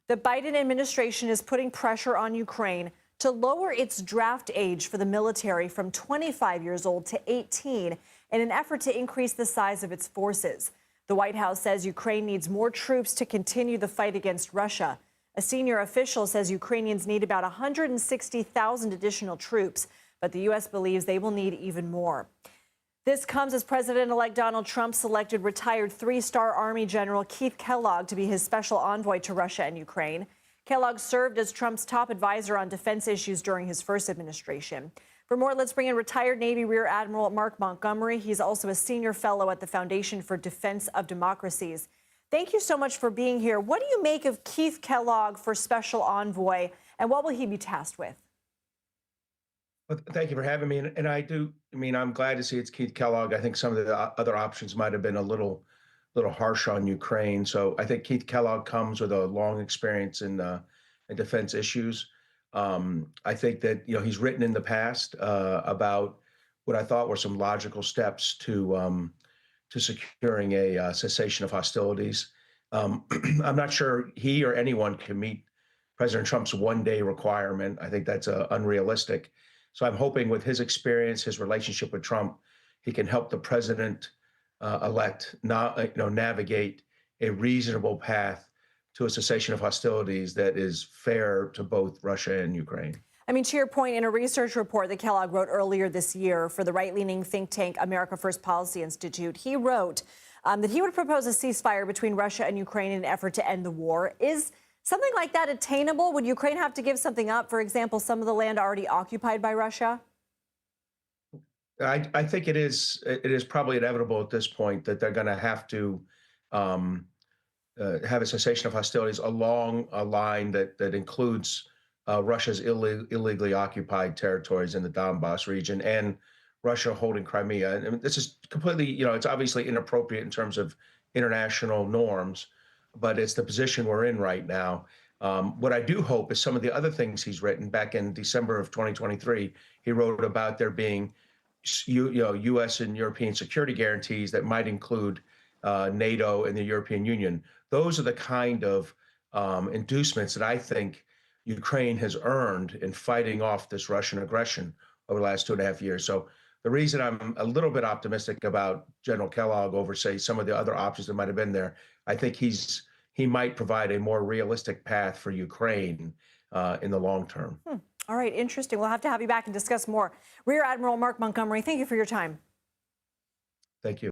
The Biden administration is putting pressure on Ukraine to lower its draft age for the military from 25 years old to 18 in an effort to increase the size of its forces. The White House says Ukraine needs more troops to continue the fight against Russia. A senior official says Ukrainians need about 160,000 additional troops, but the U.S. believes they will need even more. This comes as President-elect Donald Trump selected retired three-star Army General Keith Kellogg to be his special envoy to Russia and Ukraine. Kellogg served as Trump's top advisor on defense issues during his first administration. For more, let's bring in retired Navy Rear Admiral Mark Montgomery. He's also a senior fellow at the Foundation for Defense of Democracies. Thank you so much for being here. What do you make of Keith Kellogg for special envoy, and what will he be tasked with? Well, thank you for having me. And I'm glad to see it's Keith Kellogg. I think some of the other options might have been a little harsh on Ukraine. So I think Keith Kellogg comes with a long experience in defense issues. I think that, he's written in the past about what I thought were some logical steps to securing a cessation of hostilities. I'm not sure he or anyone can meet President Trump's one-day requirement. I think that's unrealistic. So I'm hoping with his experience, his relationship with Trump, he can help the president elect navigate a reasonable path to a cessation of hostilities that is fair to both Russia and Ukraine. I mean, to your point, in a research report that Kellogg wrote earlier this year for the right-leaning think tank America First Policy Institute, he wrote that he would propose a ceasefire between Russia and Ukraine in an effort to end the war. Is something like that attainable? Would Ukraine have to give something up? For example, some of the land already occupied by Russia? I think it is probably inevitable at this point that they're going to have to have a cessation of hostilities along a line that includes Russia's illegally occupied territories in the Donbass region and Russia holding Crimea. And this is completely, it's obviously inappropriate in terms of international norms, but it's the position we're in right now. What I do hope is some of the other things he's written. Back in December of 2023, he wrote about there being U.S. and European security guarantees that might include NATO and the European Union. Those are the kind of inducements that I think Ukraine has earned in fighting off this Russian aggression over the last 2.5 years. So the reason I'm a little bit optimistic about General Kellogg over, say, some of the other options that might have been there, I think he might provide a more realistic path for Ukraine in the long term. All right, interesting. We'll have to have you back and discuss more. Rear Admiral Mark Montgomery, thank you for your time. Thank you.